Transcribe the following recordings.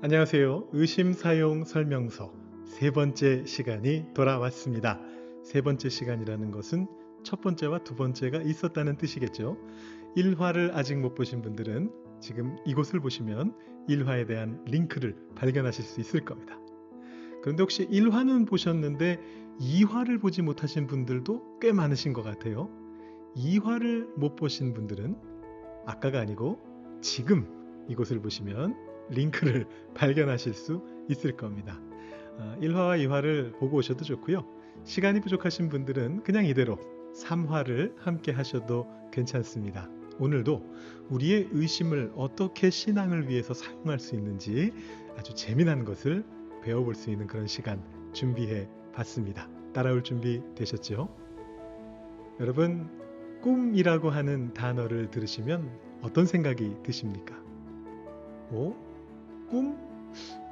안녕하세요. 의심 사용 설명서 세 번째 시간이 돌아왔습니다. 세 번째 시간이라는 것은 첫 번째와 두 번째가 있었다는 뜻이겠죠. 1화를 아직 못 보신 분들은 지금 이곳을 보시면 1화에 대한 링크를 발견하실 수 있을 겁니다. 그런데 혹시 1화는 보셨는데 2화를 보지 못하신 분들도 꽤 많으신 것 같아요. 2화를 못 보신 분들은 아까가 아니고 지금 이곳을 보시면 링크를 발견하실 수 있을 겁니다. 1화와 2화를 보고 오셔도 좋고요. 시간이 부족하신 분들은 그냥 이대로 3화를 함께 하셔도 괜찮습니다. 오늘도 우리의 의심을 어떻게 신앙을 위해서 사용할 수 있는지 아주 재미난 것을 배워볼 수 있는 그런 시간 준비해 봤습니다. 따라올 준비 되셨죠? 여러분, 꿈이라고 하는 단어를 들으시면 어떤 생각이 드십니까? 꿈?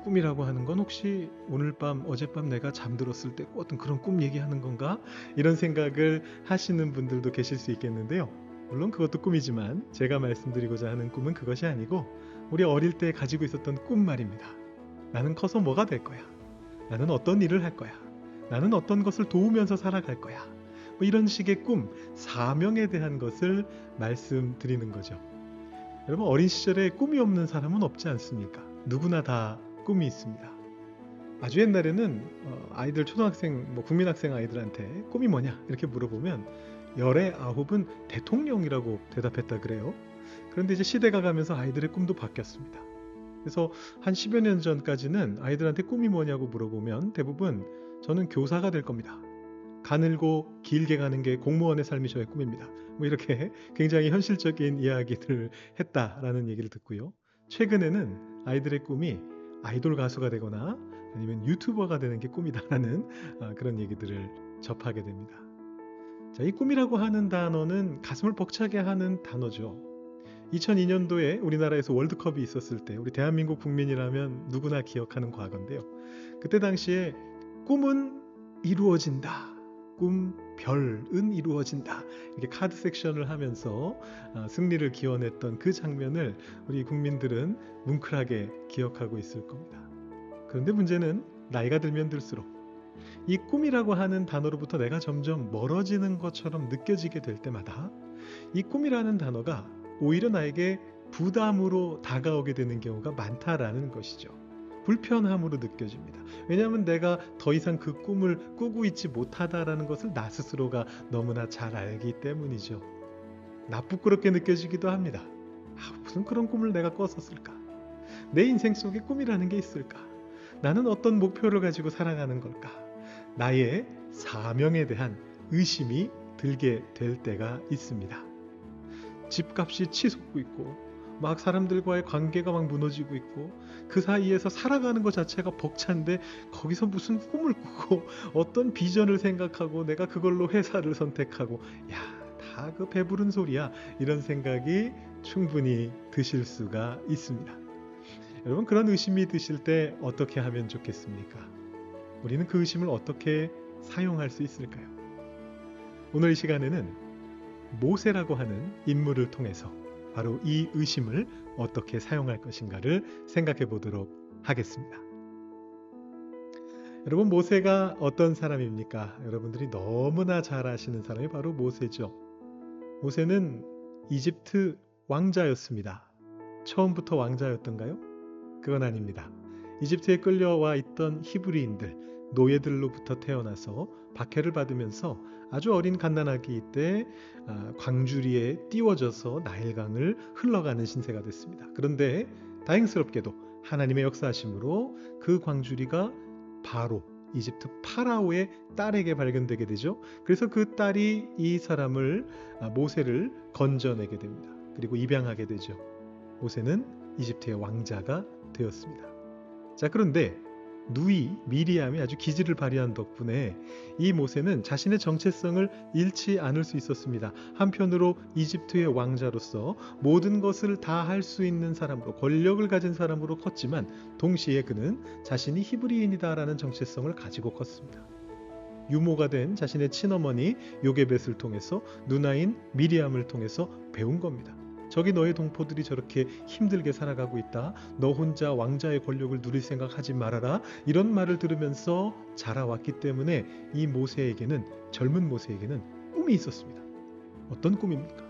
꿈이라고 하는 건 혹시 오늘 밤, 어젯밤 내가 잠들었을 때 어떤 그런 꿈 얘기하는 건가? 이런 생각을 하시는 분들도 계실 수 있겠는데요. 물론 그것도 꿈이지만 제가 말씀드리고자 하는 꿈은 그것이 아니고 우리 어릴 때 가지고 있었던 꿈 말입니다. 나는 커서 뭐가 될 거야? 나는 어떤 일을 할 거야? 나는 어떤 것을 도우면서 살아갈 거야? 뭐 이런 식의 꿈, 사명에 대한 것을 말씀드리는 거죠. 여러분, 어린 시절에 꿈이 없는 사람은 없지 않습니까? 누구나 다 꿈이 있습니다. 아주 옛날에는 아이들 초등학생, 국민학생 아이들한테 꿈이 뭐냐 이렇게 물어보면 열의 아홉은 대통령이라고 대답했다 그래요. 그런데 이제 시대가 가면서 아이들의 꿈도 바뀌었습니다. 그래서 한 10여 년 전까지는 아이들한테 꿈이 뭐냐고 물어보면 대부분 저는 교사가 될 겁니다. 가늘고 길게 가는 게 공무원의 삶이 저의 꿈입니다. 뭐 이렇게 굉장히 현실적인 이야기들을 했다라는 얘기를 듣고요. 최근에는 아이들의 꿈이 아이돌 가수가 되거나 아니면 유튜버가 되는 게 꿈이다라는 그런 얘기들을 접하게 됩니다. 자, 이 꿈이라고 하는 단어는 가슴을 벅차게 하는 단어죠. 2002년도에 우리나라에서 월드컵이 있었을 때 우리 대한민국 국민이라면 누구나 기억하는 과거인데요. 그때 당시에 꿈은 이루어진다. 별은 이루어진다. 이렇게 카드 섹션을 하면서 승리를 기원했던 그 장면을 우리 국민들은 뭉클하게 기억하고 있을 겁니다. 그런데 문제는 나이가 들면 들수록 이 꿈이라고 하는 단어로부터 내가 점점 멀어지는 것처럼 느껴지게 될 때마다 이 꿈이라는 단어가 오히려 나에게 부담으로 다가오게 되는 경우가 많다라는 것이죠. 불편함으로 느껴집니다. 왜냐하면 내가 더 이상 그 꿈을 꾸고 있지 못하다라는 것을 나 스스로가 너무나 잘 알기 때문이죠. 나 부끄럽게 느껴지기도 합니다. 무슨 그런 꿈을 내가 꿨었을까? 내 인생 속에 꿈이라는 게 있을까? 나는 어떤 목표를 가지고 살아가는 걸까? 나의 사명에 대한 의심이 들게 될 때가 있습니다. 집값이 치솟고 있고 막 사람들과의 관계가 막 무너지고 있고 그 사이에서 살아가는 것 자체가 벅찬데 거기서 무슨 꿈을 꾸고 어떤 비전을 생각하고 내가 그걸로 회사를 선택하고 다 그 배부른 소리야, 이런 생각이 충분히 드실 수가 있습니다. 여러분, 그런 의심이 드실 때 어떻게 하면 좋겠습니까? 우리는 그 의심을 어떻게 사용할 수 있을까요? 오늘 이 시간에는 모세라고 하는 인물을 통해서 바로 이 의심을 어떻게 사용할 것인가를 생각해 보도록 하겠습니다. 여러분, 모세가 어떤 사람입니까? 여러분들이 너무나 잘 아시는 사람이 바로 모세죠. 모세는 이집트 왕자였습니다. 처음부터 왕자였던가요? 그건 아닙니다. 이집트에 끌려와 있던 히브리인들, 노예들로부터 태어나서 박해를 받으면서 아주 어린 갓난아기 때 광주리에 띄워져서 나일강을 흘러가는 신세가 됐습니다. 그런데 다행스럽게도 하나님의 역사하심으로 그 광주리가 바로 이집트 파라오의 딸에게 발견되게 되죠. 그래서 그 딸이 이 사람을, 모세를 건져내게 됩니다. 그리고 입양하게 되죠. 모세는 이집트의 왕자가 되었습니다. 자, 그런데 누이 미리암이 아주 기질을 발휘한 덕분에 이 모세는 자신의 정체성을 잃지 않을 수 있었습니다. 한편으로 이집트의 왕자로서 모든 것을 다 할 수 있는 사람으로, 권력을 가진 사람으로 컸지만 동시에 그는 자신이 히브리인이다라는 정체성을 가지고 컸습니다. 유모가 된 자신의 친어머니 요게벳을 통해서, 누나인 미리암을 통해서 배운 겁니다. 저기 너의 동포들이 저렇게 힘들게 살아가고 있다. 너 혼자 왕자의 권력을 누릴 생각하지 말아라. 이런 말을 들으면서 자라왔기 때문에 이 모세에게는, 젊은 모세에게는 꿈이 있었습니다. 어떤 꿈입니까?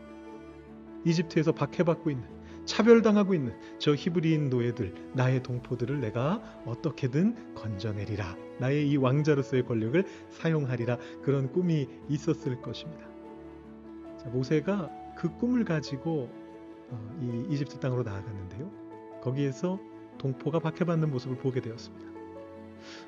이집트에서 박해받고 있는, 차별당하고 있는 저 히브리인 노예들, 나의 동포들을 내가 어떻게든 건져내리라. 나의 이 왕자로서의 권력을 사용하리라. 그런 꿈이 있었을 것입니다. 자, 모세가 그 꿈을 가지고 이 이집트 땅으로 나아갔는데요. 거기에서 동포가 박해받는 모습을 보게 되었습니다.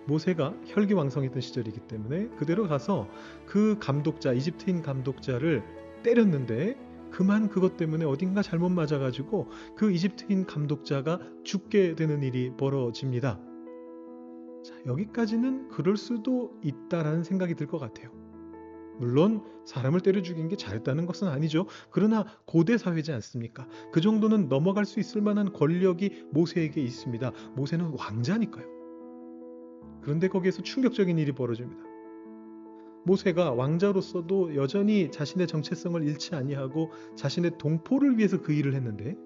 모세가 혈기왕성했던 시절이기 때문에 그대로 가서 그 감독자, 이집트인 감독자를 때렸는데 그만 그것 때문에 어딘가 잘못 맞아가지고 그 이집트인 감독자가 죽게 되는 일이 벌어집니다. 자, 여기까지는 그럴 수도 있다라는 생각이 들 것 같아요. 물론 사람을 때려 죽인 게 잘했다는 것은 아니죠. 그러나 고대 사회지 않습니까? 그 정도는 넘어갈 수 있을 만한 권력이 모세에게 있습니다. 모세는 왕자니까요. 그런데 거기에서 충격적인 일이 벌어집니다. 모세가 왕자로서도 여전히 자신의 정체성을 잃지 아니하고 자신의 동포를 위해서 그 일을 했는데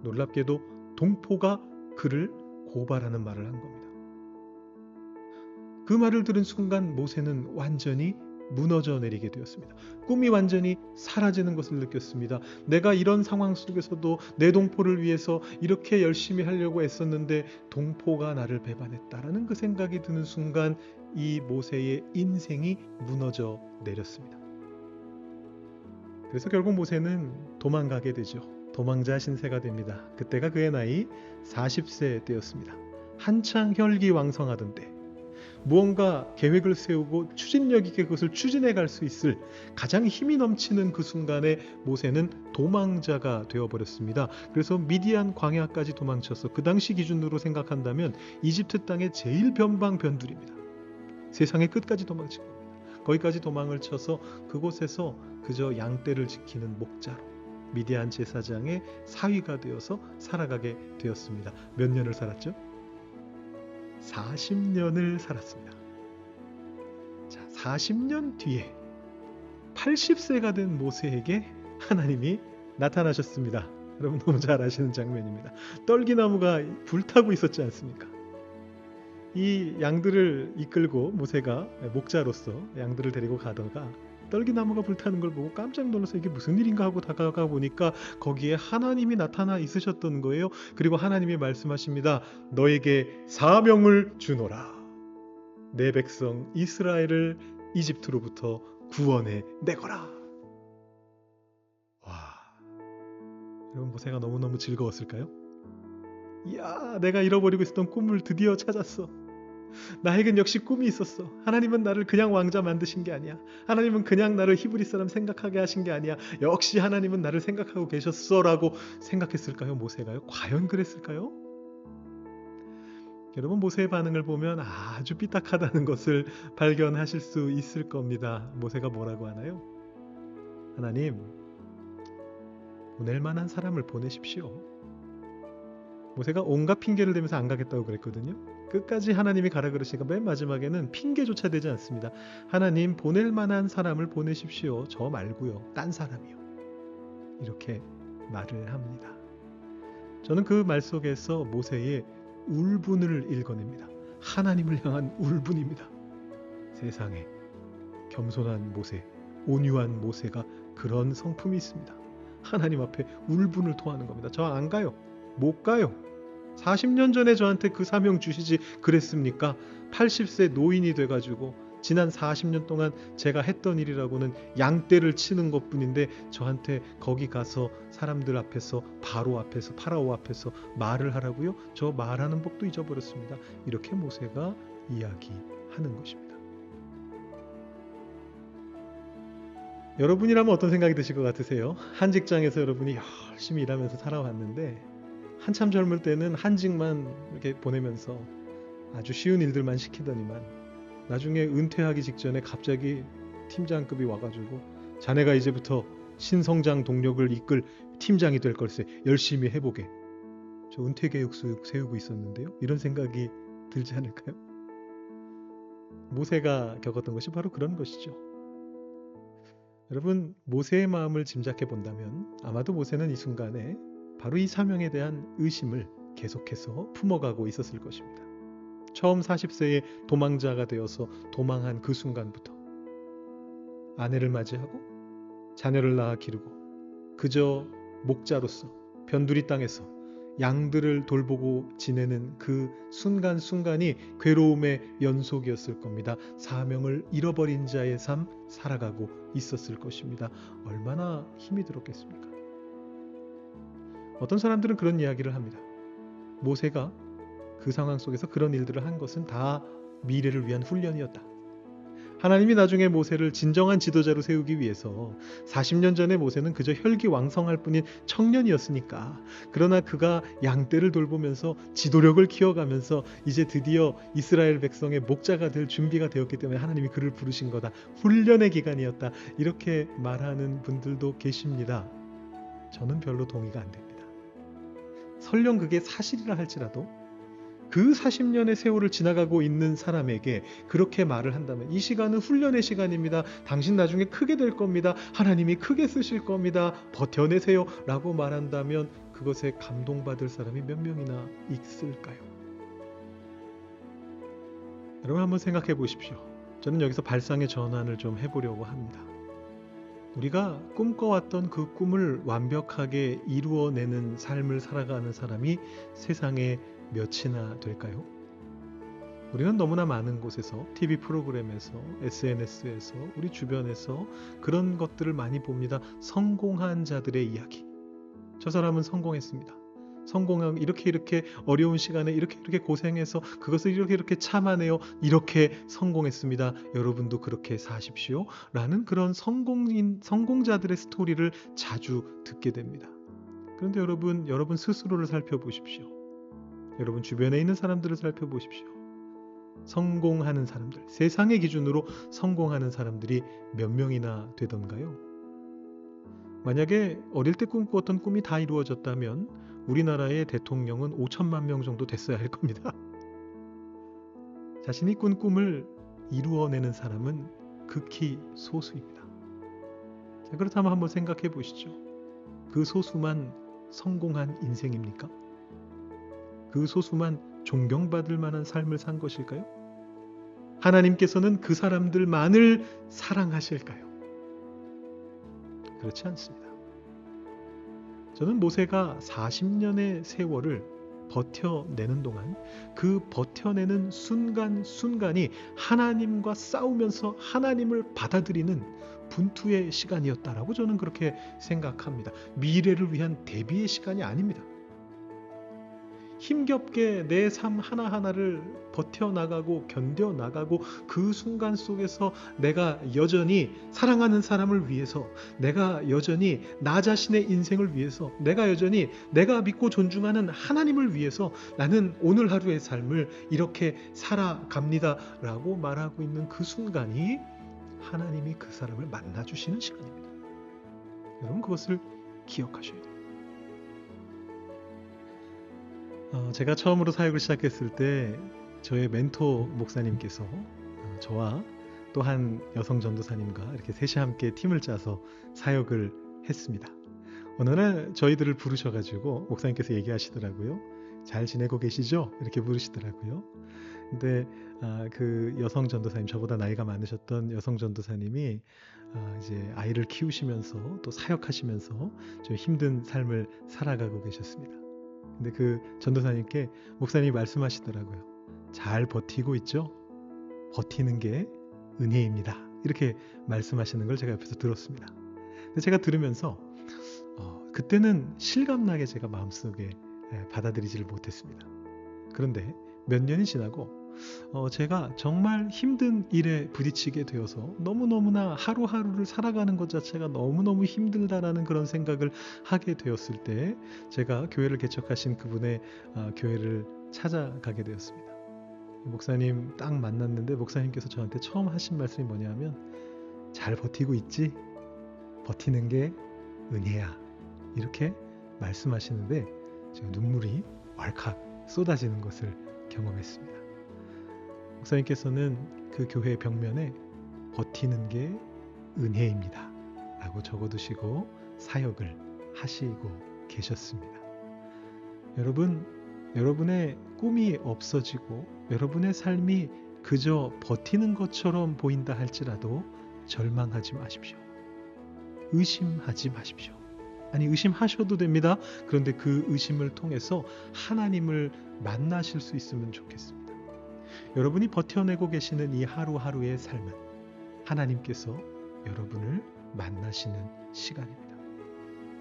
놀랍게도 동포가 그를 고발하는 말을 한 겁니다. 그 말을 들은 순간 모세는 완전히 무너져 내리게 되었습니다. 꿈이 완전히 사라지는 것을 느꼈습니다. 내가 이런 상황 속에서도 내 동포를 위해서 이렇게 열심히 하려고 애썼는데 동포가 나를 배반했다라는 그 생각이 드는 순간 이 모세의 인생이 무너져 내렸습니다. 그래서 결국 모세는 도망가게 되죠. 도망자 신세가 됩니다. 그때가 그의 나이 40세 때였습니다. 한창 혈기왕성하던 때, 무언가 계획을 세우고 추진력 있게 그것을 추진해 갈 수 있을 가장 힘이 넘치는 그 순간에 모세는 도망자가 되어버렸습니다. 그래서 미디안 광야까지 도망쳐서 그 당시 기준으로 생각한다면 이집트 땅의 제일 변방변둘입니다. 세상의 끝까지 도망친 겁니다. 거기까지 도망을 쳐서 그곳에서 그저 양떼를 지키는 목자로 미디안 제사장의 사위가 되어서 살아가게 되었습니다. 몇 년을 살았죠? 40년을 살았습니다. 자, 40년 뒤에 80세가 된 모세에게 하나님이 나타나셨습니다. 여러분 너무 잘 아시는 장면입니다. 떨기나무가 불타고 있었지 않습니까? 이 양들을 이끌고 모세가 목자로서 양들을 데리고 가다가 떨기나무가 불타는 걸 보고 깜짝 놀라서 이게 무슨 일인가 하고 다가가 보니까 거기에 하나님이 나타나 있으셨던 거예요. 그리고 하나님이 말씀하십니다. 너에게 사명을 주노라. 내 백성 이스라엘을 이집트로부터 구원해 내거라. 와, 여러분 모세가 너무너무 즐거웠을까요? 이야, 내가 잃어버리고 있었던 꿈을 드디어 찾았어. 나에겐 역시 꿈이 있었어. 하나님은 나를 그냥 왕자 만드신 게 아니야. 하나님은 그냥 나를 히브리 사람 생각하게 하신 게 아니야. 역시 하나님은 나를 생각하고 계셨어 라고 생각했을까요? 모세가요? 과연 그랬을까요? 여러분 모세의 반응을 보면 아주 삐딱하다는 것을 발견하실 수 있을 겁니다. 모세가 뭐라고 하나요? 하나님, 보낼 만한 사람을 보내십시오. 모세가 온갖 핑계를 대면서 안 가겠다고 그랬거든요. 끝까지 하나님이 가라 그러시니까 맨 마지막에는 핑계조차 되지 않습니다. 하나님, 보낼 만한 사람을 보내십시오. 저 말고요. 딴 사람이요. 이렇게 말을 합니다. 저는 그 말 속에서 모세의 울분을 읽어냅니다. 하나님을 향한 울분입니다. 세상에 겸손한 모세, 온유한 모세가 그런 성품이 있습니다. 하나님 앞에 울분을 토하는 겁니다. 저 안 가요. 못 가요. 40년 전에 저한테 그 사명 주시지 그랬습니까? 80세 노인이 돼가지고 지난 40년 동안 제가 했던 일이라고는 양떼를 치는 것뿐인데 저한테 거기 가서 사람들 앞에서 바로 앞에서 파라오 앞에서 말을 하라고요? 저 말하는 법도 잊어버렸습니다. 이렇게 모세가 이야기하는 것입니다. 여러분이라면 어떤 생각이 드실 것 같으세요? 한 직장에서 여러분이 열심히 일하면서 살아왔는데 한참 젊을 때는 한직만 이렇게 보내면서 아주 쉬운 일들만 시키더니만 나중에 은퇴하기 직전에 갑자기 팀장급이 와가지고 자네가 이제부터 신성장 동력을 이끌 팀장이 될 걸세. 열심히 해보게. 저 은퇴 계획 세우고 있었는데요. 이런 생각이 들지 않을까요? 모세가 겪었던 것이 바로 그런 것이죠. 여러분, 모세의 마음을 짐작해 본다면 아마도 모세는 이 순간에 바로 이 사명에 대한 의심을 계속해서 품어가고 있었을 것입니다. 처음 40세에 도망자가 되어서 도망한 그 순간부터 아내를 맞이하고 자녀를 낳아 기르고 그저 목자로서 변두리 땅에서 양들을 돌보고 지내는 그 순간순간이 괴로움의 연속이었을 겁니다. 사명을 잃어버린 자의 삶 살아가고 있었을 것입니다. 얼마나 힘이 들었겠습니까? 어떤 사람들은 그런 이야기를 합니다. 모세가 그 상황 속에서 그런 일들을 한 것은 다 미래를 위한 훈련이었다. 하나님이 나중에 모세를 진정한 지도자로 세우기 위해서 40년 전에 모세는 그저 혈기왕성할 뿐인 청년이었으니까, 그러나 그가 양떼를 돌보면서 지도력을 키워가면서 이제 드디어 이스라엘 백성의 목자가 될 준비가 되었기 때문에 하나님이 그를 부르신 거다. 훈련의 기간이었다. 이렇게 말하는 분들도 계십니다. 저는 별로 동의가 안 됩니다. 설령 그게 사실이라 할지라도 그 40년의 세월을 지나가고 있는 사람에게 그렇게 말을 한다면 이 시간은 훈련의 시간입니다. 당신 나중에 크게 될 겁니다. 하나님이 크게 쓰실 겁니다. 버텨내세요 라고 말한다면 그것에 감동받을 사람이 몇 명이나 있을까요? 여러분, 한번 생각해 보십시오. 저는 여기서 발상의 전환을 좀 해보려고 합니다. 우리가 꿈꿔왔던 그 꿈을 완벽하게 이루어내는 삶을 살아가는 사람이 세상에 몇이나 될까요? 우리는 너무나 많은 곳에서, TV 프로그램에서, SNS에서, 우리 주변에서 그런 것들을 많이 봅니다. 성공한 자들의 이야기. 저 사람은 성공했습니다. 성공하고 이렇게 어려운 시간에 이렇게 고생해서 그것을 이렇게 참아내요. 이렇게 성공했습니다. 여러분도 그렇게 사십시오. 라는 그런 성공자들의 스토리를 자주 듣게 됩니다. 그런데 여러분 스스로를 살펴보십시오. 여러분 주변에 있는 사람들을 살펴보십시오. 성공하는 사람들, 세상의 기준으로 성공하는 사람들이 몇 명이나 되던가요? 만약에 어릴 때 꿈꾸었던 꿈이 다 이루어졌다면 우리나라의 대통령은 5천만 명 정도 됐어야 할 겁니다. 자신이 꾼 꿈을 이루어내는 사람은 극히 소수입니다. 자, 그렇다면 한번 생각해 보시죠. 그 소수만 성공한 인생입니까? 그 소수만 존경받을 만한 삶을 산 것일까요? 하나님께서는 그 사람들만을 사랑하실까요? 그렇지 않습니다. 저는 모세가 40년의 세월을 버텨내는 동안 그 버텨내는 순간순간이 하나님과 싸우면서 하나님을 받아들이는 분투의 시간이었다라고 저는 그렇게 생각합니다. 미래를 위한 대비의 시간이 아닙니다. 힘겹게 내 삶 하나하나를 버텨나가고 견뎌나가고 그 순간 속에서 내가 여전히 사랑하는 사람을 위해서, 내가 여전히 나 자신의 인생을 위해서, 내가 여전히 내가 믿고 존중하는 하나님을 위해서 나는 오늘 하루의 삶을 이렇게 살아갑니다 라고 말하고 있는 그 순간이 하나님이 그 사람을 만나주시는 시간입니다. 여러분, 그것을 기억하셔야 돼요. 제가 처음으로 사역을 시작했을 때 저의 멘토 목사님께서 저와 또 한 여성 전도사님과 이렇게 셋이 함께 팀을 짜서 사역을 했습니다. 어느 날 저희들을 부르셔가지고 목사님께서 얘기하시더라고요. 잘 지내고 계시죠? 이렇게 부르시더라고요. 근데 그 여성 전도사님, 저보다 나이가 많으셨던 여성 전도사님이 이제 아이를 키우시면서 또 사역하시면서 좀 힘든 삶을 살아가고 계셨습니다. 근데 그 전도사님께 목사님이 말씀하시더라고요. 잘 버티고 있죠? 버티는 게 은혜입니다. 이렇게 말씀하시는 걸 제가 옆에서 들었습니다. 근데 제가 들으면서 그때는 실감나게 제가 마음속에 받아들이지를 못했습니다. 그런데 몇 년이 지나고 제가 정말 힘든 일에 부딪히게 되어서 너무너무나 하루하루를 살아가는 것 자체가 너무너무 힘들다라는 그런 생각을 하게 되었을 때 제가 교회를 개척하신 그분의 교회를 찾아가게 되었습니다. 목사님 딱 만났는데 목사님께서 저한테 처음 하신 말씀이 뭐냐면 잘 버티고 있지? 버티는 게 은혜야. 이렇게 말씀하시는데 제가 눈물이 왈칵 쏟아지는 것을 경험했습니다. 목사님께서는 그 교회 벽면에 버티는 게 은혜입니다 라고 적어두시고 사역을 하시고 계셨습니다. 여러분, 여러분의 꿈이 없어지고 여러분의 삶이 그저 버티는 것처럼 보인다 할지라도 절망하지 마십시오. 의심하지 마십시오. 아니, 의심하셔도 됩니다. 그런데 그 의심을 통해서 하나님을 만나실 수 있으면 좋겠습니다. 여러분이 버텨내고 계시는 이 하루하루의 삶은 하나님께서 여러분을 만나시는 시간입니다.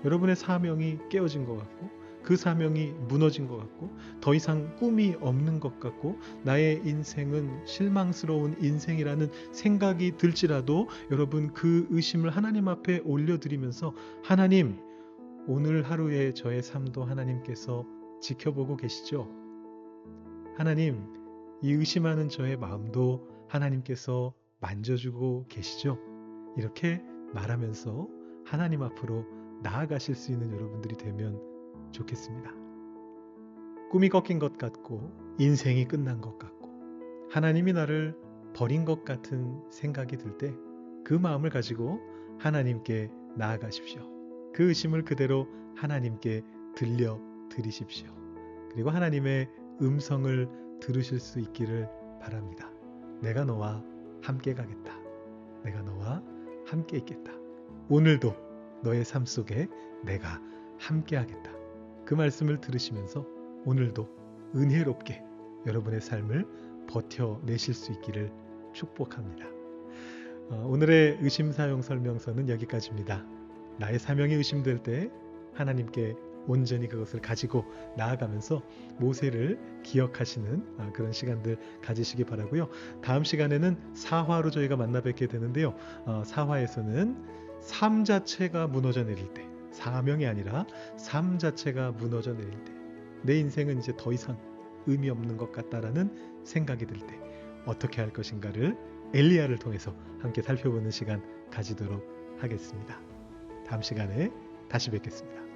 여러분의 사명이 깨어진 것 같고 그 사명이 무너진 것 같고 더 이상 꿈이 없는 것 같고 나의 인생은 실망스러운 인생이라는 생각이 들지라도 여러분 그 의심을 하나님 앞에 올려드리면서 하나님, 오늘 하루의 저의 삶도 하나님께서 지켜보고 계시죠? 하나님, 이 의심하는 저의 마음도 하나님께서 만져주고 계시죠? 이렇게 말하면서 하나님 앞으로 나아가실 수 있는 여러분들이 되면 좋겠습니다. 꿈이 꺾인 것 같고 인생이 끝난 것 같고 하나님이 나를 버린 것 같은 생각이 들 때 그 마음을 가지고 하나님께 나아가십시오. 그 의심을 그대로 하나님께 들려드리십시오. 그리고 하나님의 음성을 들으실 수 있기를 바랍니다. 내가 너와 함께 가겠다. 내가 너와 함께 있겠다. 오늘도 너의 삶 속에 내가 함께 하겠다. 그 말씀을 들으시면서 오늘도 은혜롭게 여러분의 삶을 버텨내실 수 있기를 축복합니다. 오늘의 의심사용 설명서는 여기까지입니다. 나의 사명이 의심될 때 하나님께 온전히 그것을 가지고 나아가면서 모세를 기억하시는 그런 시간들 가지시기 바라고요. 다음 시간에는 사화로 저희가 만나 뵙게 되는데요. 사화에서는 삶 자체가 무너져 내릴 때, 사명이 아니라 삶 자체가 무너져 내릴 때, 내 인생은 이제 더 이상 의미 없는 것 같다라는 생각이 들 때 어떻게 할 것인가를 엘리야를 통해서 함께 살펴보는 시간 가지도록 하겠습니다. 다음 시간에 다시 뵙겠습니다.